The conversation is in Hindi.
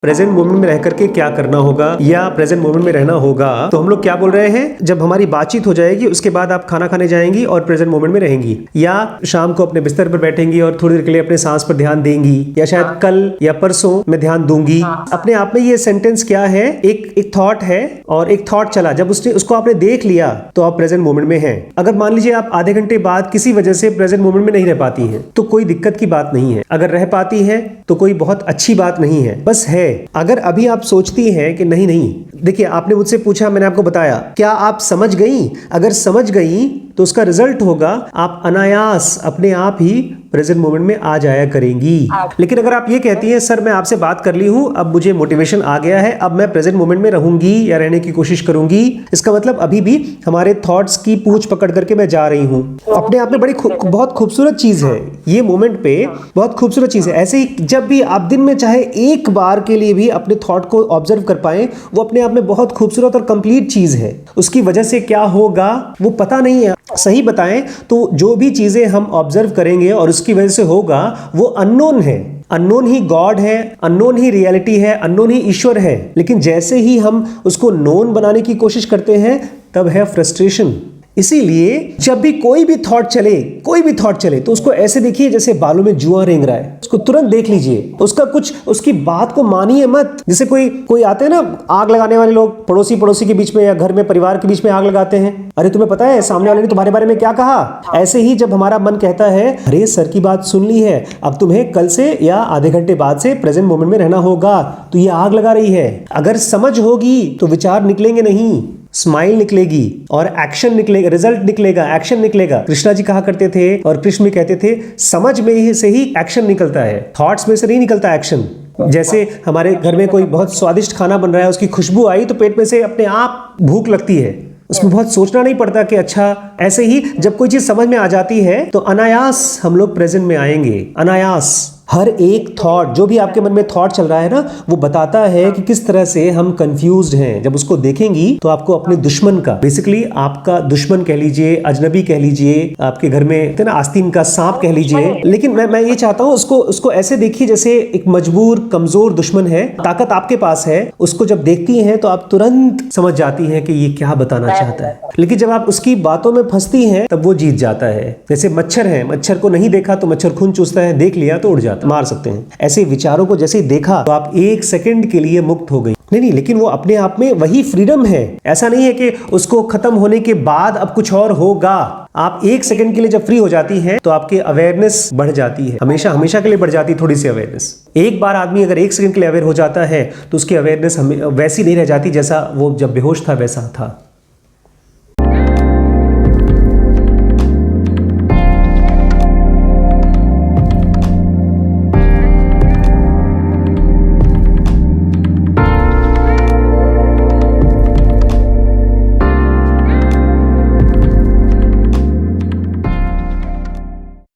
प्रेजेंट मोमेंट में रह करके क्या करना होगा या प्रेजेंट मोमेंट में रहना होगा। तो हम लोग क्या बोल रहे हैं, जब हमारी बातचीत हो जाएगी उसके बाद आप खाना खाने जाएंगी और प्रेजेंट मोमेंट में रहेंगी, या शाम को अपने बिस्तर पर बैठेंगी और थोड़ी देर के लिए अपने सांस पर ध्यान देंगी, या शायद कल या परसों में ध्यान दूंगी। अपने आप में ये सेंटेंस क्या है, एक थॉट है और एक थॉट चला, जब उसको आपने देख लिया तो आप प्रेजेंट मोमेंट में हैं। अगर मान लीजिए आप आधे घंटे बाद किसी वजह से प्रेजेंट मोमेंट में नहीं रह पाती हैं तो कोई दिक्कत की बात नहीं है। अगर रह पाती है तो कोई बहुत अच्छी बात नहीं है, बस है अगर अभी आप सोचती हैं कि नहीं नहीं, देखिए आपने मुझसे पूछा, मैंने आपको बताया, क्या आप समझ गई? अगर समझ गई तो उसका रिजल्ट होगा आप अनायास अपने आप ही प्रेजेंट मोमेंट में आ जाया करेंगी। लेकिन अगर आप ये कहती हैं सर मैं आपसे बात कर ली हूं, अब मुझे मोटिवेशन आ गया है, अब मैं प्रेजेंट मोमेंट में रहूंगी या रहने की कोशिश करूंगी, इसका मतलब अभी भी हमारे थॉट्स की पूंछ पकड़ करके मैं जा रही हूं। अपने आप में बहुत खूबसूरत चीज है ये, मोमेंट पे बहुत खूबसूरत चीज है। ऐसे ही जब भी आप दिन में चाहे एक बार के लिए भी अपने थॉट को ऑब्जर्व कर पाए, वो अपने आप में बहुत खूबसूरत और कंप्लीट चीज है। उसकी वजह से क्या होगा वो पता नहीं है। सही बताएं तो जो भी चीजें हम ऑब्जर्व करेंगे और उसकी वजह से होगा वो अननोन है। अननोन ही गॉड है, अननोन ही रियलिटी है, अननोन ही ईश्वर है। लेकिन जैसे ही हम उसको नोन बनाने की कोशिश करते हैं तब है फ्रस्ट्रेशन। इसीलिए जब भी कोई भी थॉट चले तो उसको ऐसे देखिए जैसे बालों में जुआ रेंग रहा है, उसको तुरंत देख लीजिए, उसकी बात को मानिए मत। जैसे कोई आते हैं ना आग लगाने वाले लोग, पड़ोसी के बीच में या घर में परिवार के बीच में आग लगाते हैं। अरे तुम्हें पता है सामने वाले ने तुम्हारे बारे में क्या कहा? ऐसे ही जब हमारा मन कहता है अरे सर की बात सुन ली है, अब तुम्हें कल से या आधे घंटे बाद से प्रेजेंट मोमेंट में रहना होगा, तो ये आग लगा रही है। अगर समझ होगी तो विचार निकलेंगे नहीं, स्माइल निकलेगी और एक्शन निकलेगा, रिजल्ट निकलेगा, एक्शन निकलेगा। कृष्णा जी कहा करते थे और कृष्ण भी कहते थे समझ में से ही एक्शन निकलता है, थॉट्स में से नहीं निकलता एक्शन। जैसे हमारे घर में कोई बहुत स्वादिष्ट खाना बन रहा है, उसकी खुशबू आई तो पेट में से अपने आप भूख लगती है, उसमें बहुत सोचना नहीं पड़ता कि अच्छा। ऐसे ही जब कोई चीज समझ में आ जाती है तो अनायास हम लोग प्रेजेंट में आएंगे। अनायास हर एक थॉट, जो भी आपके मन में थॉट चल रहा है ना, वो बताता है कि किस तरह से हम कंफ्यूज्ड हैं। जब उसको देखेंगी तो आपको अपने दुश्मन का, बेसिकली आपका दुश्मन कह लीजिए, अजनबी कह लीजिए, आपके घर में ना आस्तीन का सांप कह लीजिए, लेकिन मैं ये चाहता हूँ उसको ऐसे देखिए जैसे एक मजबूर कमजोर दुश्मन है, ताकत आपके पास है। उसको जब देखती हैं तो आप तुरंत समझ जाती हैं कि ये क्या बताना चाहता है। लेकिन जब आप उसकी बातों में फंसती हैं तब वो जीत जाता है। जैसे मच्छर है, मच्छर को नहीं देखा तो मच्छर खून चूसता है, देख लिया तो उड़ जाता, मार सकते हैं। ऐसे विचारों को जैसे ही देखा तो आप एक सेकंड के लिए मुक्त हो गई। नहीं, लेकिन वो अपने आप में वही फ्रीडम है। ऐसा नहीं है कि उसको खत्म होने के बाद अब कुछ और होगा। आप एक सेकंड के लिए जब फ्री हो जाती हैं तो आपकी अवेयरनेस बढ़ जाती है, हमेशा के लिए बढ़ जाती है थोड़ी सी अवेयरनेस। एक बार आदमी अगर एक सेकंड के लिए अवेयर हो जाता है तो उसकी अवेयरनेस वैसी नहीं रह जाती जैसा वो जब बेहोश था वैसा था।